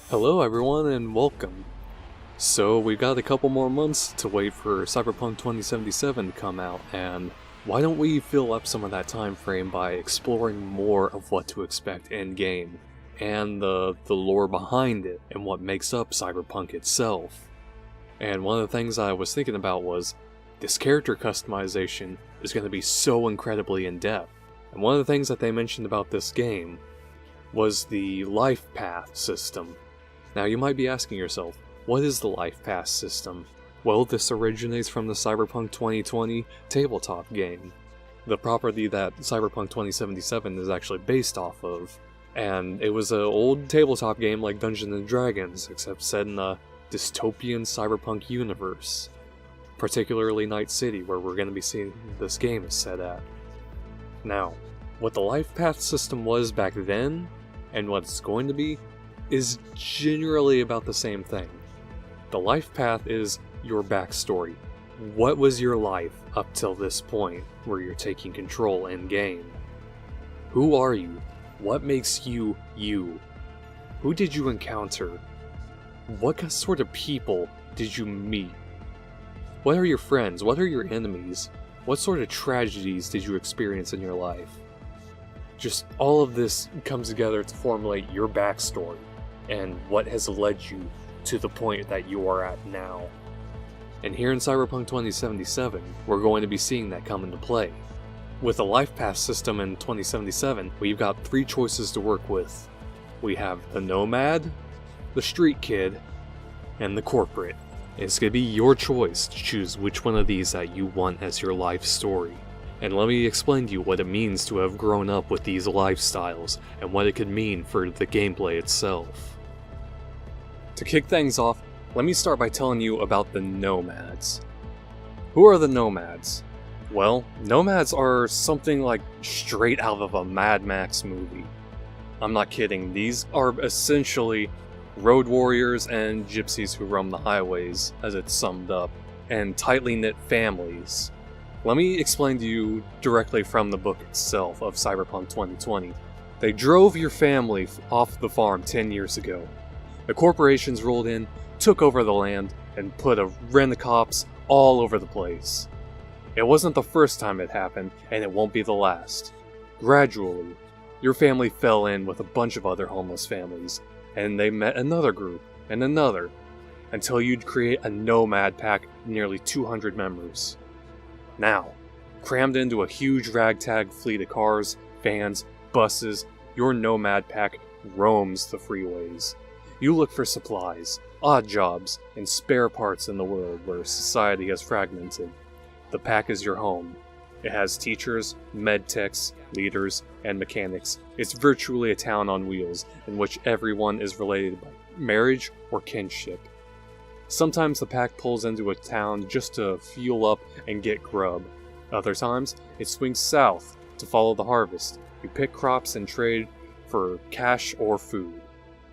Hello everyone and welcome. So we've got a couple more months to wait for Cyberpunk 2077 to come out, and why don't we fill up some of that time frame by exploring more of what to expect in-game, and the lore behind it, and what makes up Cyberpunk itself. And one of the things I was thinking about was, this character customization is going to be so incredibly in-depth. And one of the things that they mentioned about this game was the Lifepaths system. Now you might be asking yourself, what is the Lifepaths system? Well, this originates from the Cyberpunk 2020 tabletop game, the property that Cyberpunk 2077 is actually based off of. And it was an old tabletop game like Dungeons & Dragons, except set in a dystopian cyberpunk universe. Particularly Night City, where we're going to be seeing this game is set at. Now, what the Lifepath system was back then, and what it's going to be, is generally about the same thing. The life path is your backstory. What was your life up till this point where you're taking control in game? Who are you? What makes you you? Who did you encounter? What sort of people did you meet? What are your friends? What are your enemies? What sort of tragedies did you experience in your life? Just all of this comes together to formulate your backstory and what has led you to the point that you are at now. And here in Cyberpunk 2077, we're going to be seeing that come into play. With the Life Path system in 2077, we've got three choices to work with. We have the Nomad, the Street Kid, and the Corporate. It's going to be your choice to choose which one of these that you want as your life story. And let me explain to you what it means to have grown up with these lifestyles, and what it could mean for the gameplay itself. To kick things off, let me start by telling you about the Nomads. Who are the Nomads? Well, Nomads are something like straight out of a Mad Max movie. I'm not kidding, these are essentially road warriors and gypsies who roam the highways, as it's summed up, and tightly knit families. Let me explain to you directly from the book itself of Cyberpunk 2020. They drove your family off the farm 10 years ago. The corporations rolled in, took over the land, and put a rent-a-cops all over the place. It wasn't the first time it happened, and it won't be the last. Gradually, your family fell in with a bunch of other homeless families, and they met another group, and another, until you'd create a nomad pack of nearly 200 members. Now, crammed into a huge ragtag fleet of cars, vans, buses, your nomad pack roams the freeways. You look for supplies, odd jobs, and spare parts in the world where society has fragmented. The pack is your home. It has teachers, medtechs, leaders, and mechanics. It's virtually a town on wheels, in which everyone is related by marriage or kinship. Sometimes the pack pulls into a town just to fuel up and get grub. Other times, it swings south to follow the harvest. You pick crops and trade for cash or food.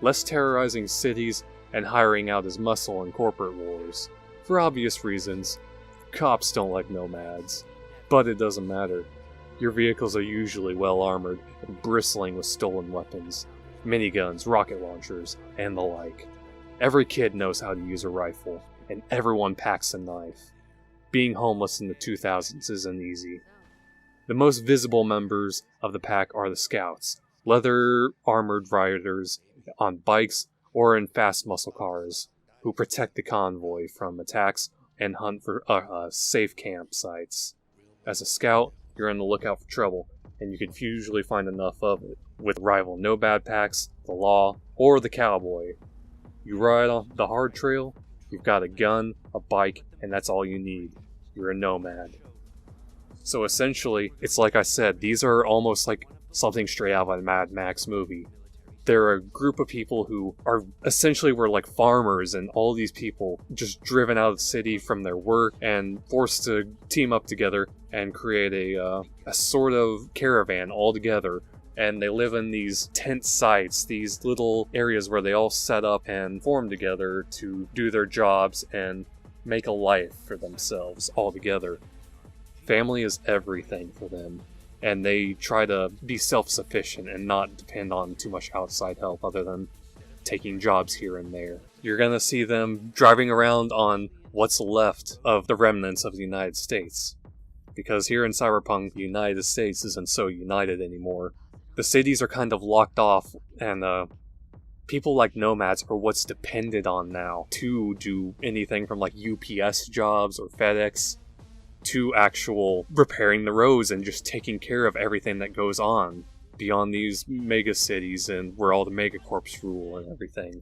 Less terrorizing cities and hiring out as muscle in corporate wars. For obvious reasons, cops don't like nomads. But it doesn't matter. Your vehicles are usually well armored and bristling with stolen weapons, miniguns, rocket launchers, and the like. Every kid knows how to use a rifle, and everyone packs a knife. Being homeless in the 2000s isn't easy. The most visible members of the pack are the scouts, leather-armored riders on bikes or in fast muscle cars, who protect the convoy from attacks and hunt for safe campsites. As a scout, you're on the lookout for trouble, and you can usually find enough of it, with rival Nomad packs, the law, or the cowboy. You ride on the hard trail, you've got a gun, a bike, and that's all you need. You're a nomad. So essentially, it's like I said, these are almost like something straight out of a Mad Max movie. They're a group of people who are essentially were like farmers, and all these people just driven out of the city from their work and forced to team up together and create a sort of caravan all together. And they live in these tent sites, these little areas where they all set up and form together to do their jobs and make a life for themselves all together. Family is everything for them. And they try to be self-sufficient and not depend on too much outside help other than taking jobs here and there. You're gonna see them driving around on what's left of the remnants of the United States. Because here in Cyberpunk, the United States isn't so united anymore. The cities are kind of locked off, and people like Nomads are what's depended on now to do anything from like UPS jobs or FedEx to actual repairing the roads and just taking care of everything that goes on beyond these mega cities and where all the megacorps rule and everything.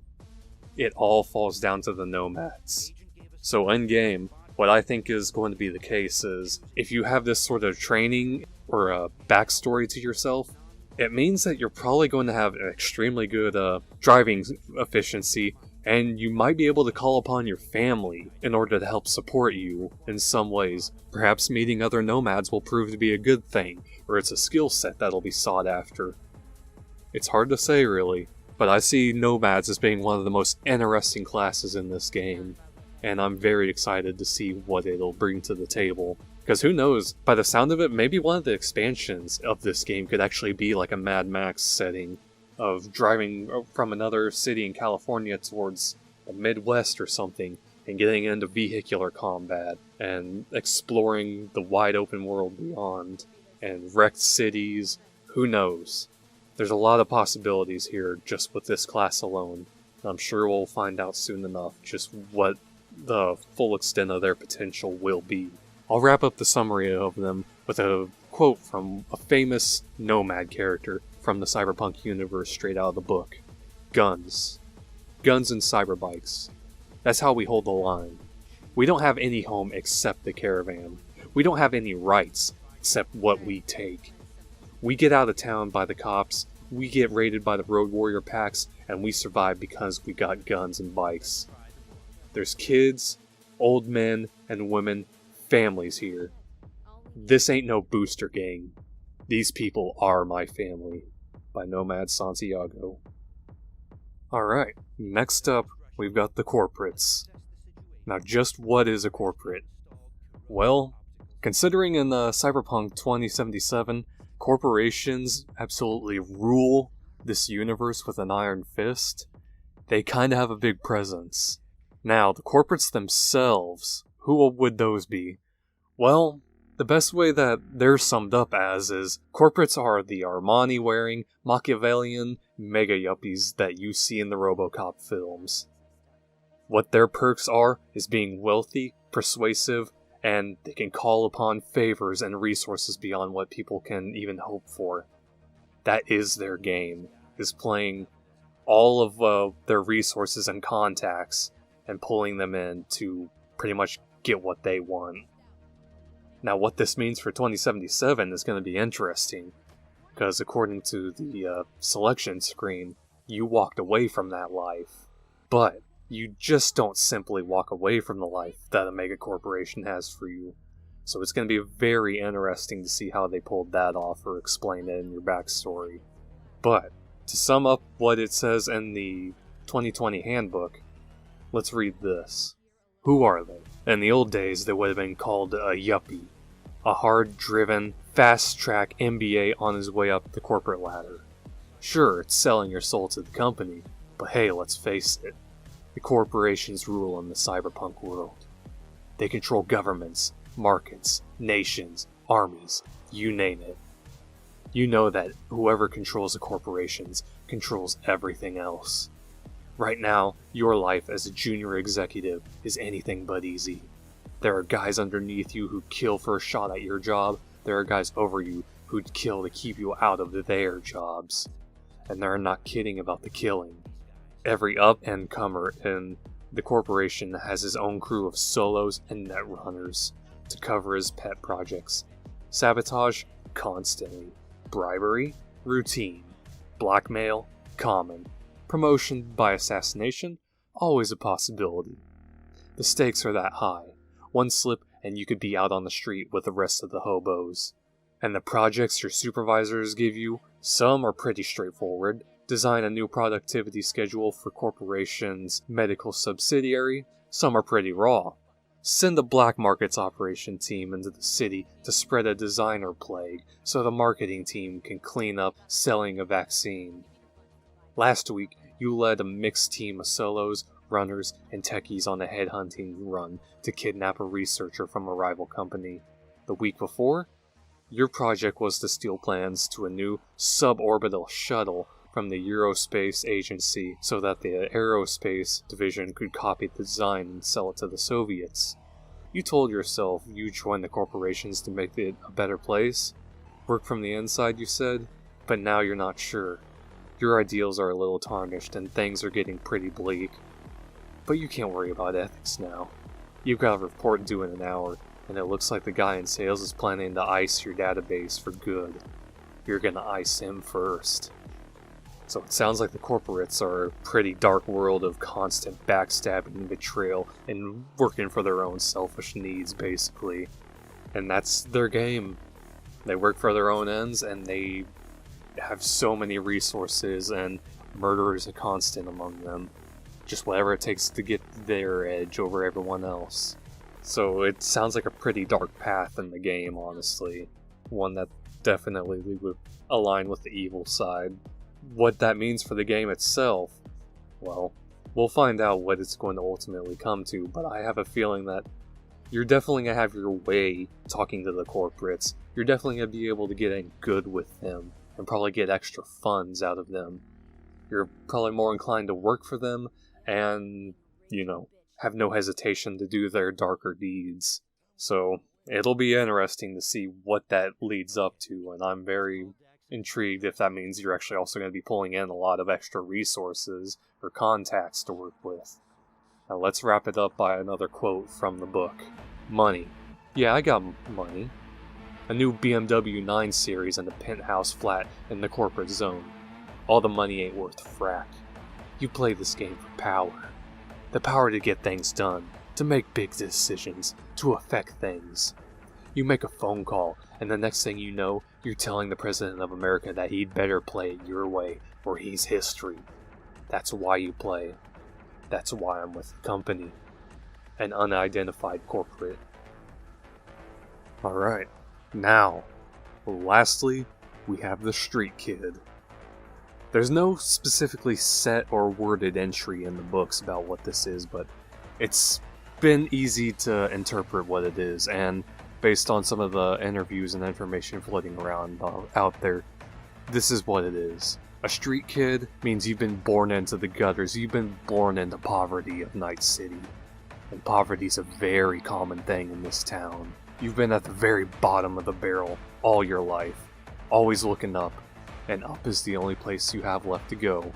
It all falls down to the Nomads. So in game, what I think is going to be the case is if you have this sort of training or a backstory to yourself, it means that you're probably going to have an extremely good driving efficiency, and you might be able to call upon your family in order to help support you in some ways. Perhaps meeting other Nomads will prove to be a good thing, or it's a skill set that'll be sought after. It's hard to say really, but I see Nomads as being one of the most interesting classes in this game, and I'm very excited to see what it'll bring to the table. Because who knows, by the sound of it, maybe one of the expansions of this game could actually be like a Mad Max setting of driving from another city in California towards the Midwest or something and getting into vehicular combat and exploring the wide open world beyond and wrecked cities. Who knows? There's a lot of possibilities here just with this class alone. I'm sure we'll find out soon enough just what the full extent of their potential will be. I'll wrap up the summary of them with a quote from a famous Nomad character from the Cyberpunk universe straight out of the book. Guns. Guns and cyberbikes. That's how we hold the line. We don't have any home except the caravan. We don't have any rights except what we take. We get out of town by the cops, we get raided by the road warrior packs, and we survive because we got guns and bikes. There's kids, old men, and women, families here. This ain't no booster gang. These people are my family. By Nomad Santiago. Alright, next up, we've got the corporates. Now just what is a corporate? Well, considering in Cyberpunk 2077, corporations absolutely rule this universe with an iron fist, they kinda have a big presence. Now, the corporates themselves, who would those be? Well, the best way that they're summed up as is, corporates are the Armani-wearing, Machiavellian mega yuppies that you see in the RoboCop films. What their perks are is being wealthy, persuasive, and they can call upon favors and resources beyond what people can even hope for. That is their game, is playing all of their resources and contacts and pulling them in to pretty much get what they want. Now what this means for 2077 is going to be interesting, because according to the selection screen, you walked away from that life. But you just don't simply walk away from the life that a mega corporation has for you. So it's going to be very interesting to see how they pulled that off or explain it in your backstory. But to sum up what it says in the 2020 handbook, let's read this. Who are they? In the old days, they would have been called a yuppie. A hard-driven, fast-track MBA on his way up the corporate ladder. Sure, it's selling your soul to the company, but hey, let's face it. The corporations rule in the cyberpunk world. They control governments, markets, nations, armies, you name it. You know that whoever controls the corporations controls everything else. Right now, your life as a junior executive is anything but easy. There are guys underneath you who'd kill for a shot at your job. There are guys over you who'd kill to keep you out of their jobs. And they're not kidding about the killing. Every up-and-comer in the corporation has his own crew of solos and netrunners to cover his pet projects. Sabotage? Constantly. Bribery? Routine. Blackmail? Common. Promotion by assassination? Always a possibility. The stakes are that high. One slip and you could be out on the street with the rest of the hobos. And the projects your supervisors give you, some are pretty straightforward. Design a new productivity schedule for corporation's medical subsidiary. Some are pretty raw. Send a black markets operation team into the city to spread a designer plague so the marketing team can clean up selling a vaccine. Last week, you led a mixed team of solos, runners, and techies on a headhunting run to kidnap a researcher from a rival company. The week before, your project was to steal plans to a new suborbital shuttle from the Aerospace Agency so that the aerospace division could copy the design and sell it to the Soviets. You told yourself you joined the corporations to make it a better place. Work from the inside, you said, but now you're not sure. Your ideals are a little tarnished and things are getting pretty bleak. But you can't worry about ethics now. You've got a report due in an hour, and it looks like the guy in sales is planning to ice your database for good. You're gonna ice him first. So it sounds like the corporates are a pretty dark world of constant backstabbing and betrayal and working for their own selfish needs, basically. And that's their game. They work for their own ends, and they have so many resources, and murder is a constant among them. Just whatever it takes to get their edge over everyone else. So it sounds like a pretty dark path in the game, honestly. One that definitely would align with the evil side. What that means for the game itself, well, we'll find out what it's going to ultimately come to, but I have a feeling that you're definitely going to have your way talking to the corporates. You're definitely going to be able to get in good with them, and probably get extra funds out of them. You're probably more inclined to work for them, and, have no hesitation to do their darker deeds. So, it'll be interesting to see what that leads up to, and I'm very intrigued if that means you're actually also going to be pulling in a lot of extra resources or contacts to work with. Now let's wrap it up by another quote from the book. Money. Yeah, I got money. A new BMW 9 Series in the penthouse flat in the corporate zone. All the money ain't worth frack. You play this game for power. The power to get things done, to make big decisions, to affect things. You make a phone call, and the next thing you know, you're telling the President of America that he'd better play it your way, or he's history. That's why you play. That's why I'm with the company. An unidentified corporate. Alright, now, lastly, we have the Street Kid. There's no specifically set or worded entry in the books about what this is, but it's been easy to interpret what it is, and based on some of the interviews and information floating around out there, this is what it is. A street kid means you've been born into the gutters, you've been born into poverty of Night City. And poverty's a very common thing in this town. You've been at the very bottom of the barrel all your life, always looking up, and up is the only place you have left to go.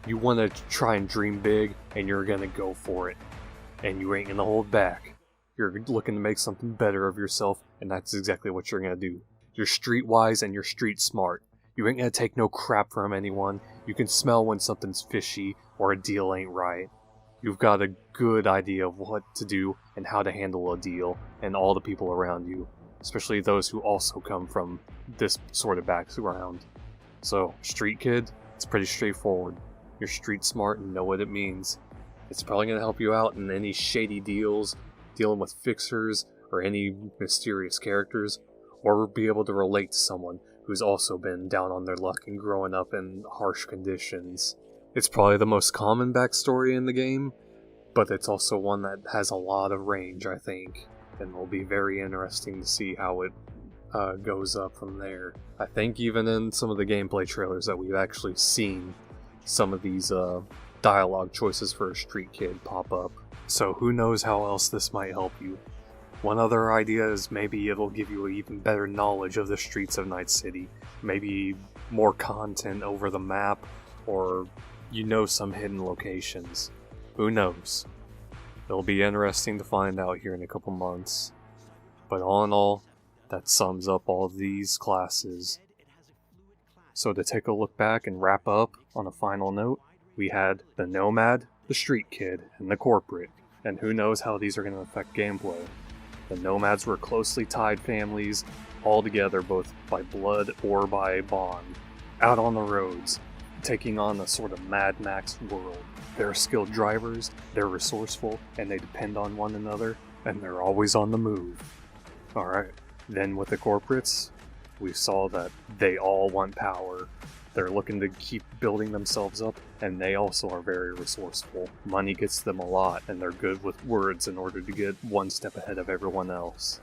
You want to try and dream big, and you're gonna go for it. And you ain't gonna hold back. You're looking to make something better of yourself, and that's exactly what you're gonna do. You're streetwise and you're street smart. You ain't gonna take no crap from anyone. You can smell when something's fishy or a deal ain't right. You've got a good idea of what to do and how to handle a deal and all the people around you, especially those who also come from this sort of background. So, street kid, it's pretty straightforward. You're street smart and know what it means. It's probably gonna help you out in any shady deals, dealing with fixers, or any mysterious characters, or be able to relate to someone who's also been down on their luck and growing up in harsh conditions. It's probably the most common backstory in the game, but it's also one that has a lot of range, I think, and will be very interesting to see how it goes up from there. I think even in some of the gameplay trailers that we've actually seen, some of these dialogue choices for a street kid pop up. So who knows how else this might help you. One other idea is maybe it'll give you even better knowledge of the streets of Night City. Maybe more content over the map, or some hidden locations. Who knows? It'll be interesting to find out here in a couple months. But all in all, that sums up all these classes. So to take a look back and wrap up on a final note, we had the Nomad, the Street Kid, and the Corporate. And who knows how these are going to affect gameplay. The Nomads were closely tied families, all together both by blood or by bond, out on the roads, taking on a sort of Mad Max world. They're skilled drivers, they're resourceful, and they depend on one another, and they're always on the move. Alright, then with the corporates, we saw that they all want power. They're looking to keep building themselves up, and they also are very resourceful. Money gets them a lot, and they're good with words in order to get one step ahead of everyone else.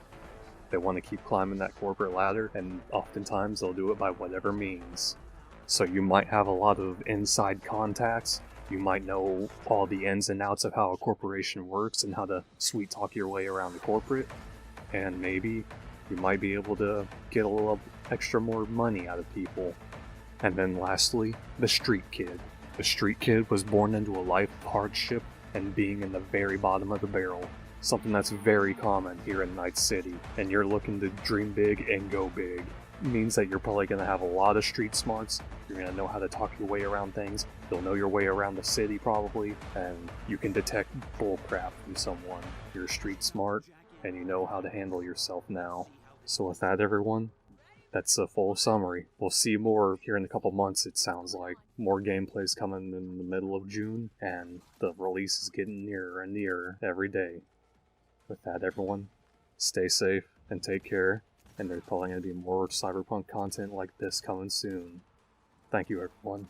They want to keep climbing that corporate ladder, and oftentimes they'll do it by whatever means. So you might have a lot of inside contacts, you might know all the ins and outs of how a corporation works and how to sweet talk your way around the corporate, and maybe you might be able to get a little extra more money out of people. And then lastly, the street kid. The street kid was born into a life of hardship and being in the very bottom of the barrel. Something that's very common here in Night City, and you're looking to dream big and go big. It means that you're probably going to have a lot of street smarts, you're going to know how to talk your way around things, you'll know your way around the city probably, and you can detect bullcrap from someone. You're street smart, and you know how to handle yourself now. So with that, everyone, that's a full summary. We'll see more here in a couple months, it sounds like. More gameplay's coming in the middle of June, and the release is getting nearer and nearer every day. With that, everyone, stay safe and take care, and there's probably going to be more Cyberpunk content like this coming soon. Thank you, everyone.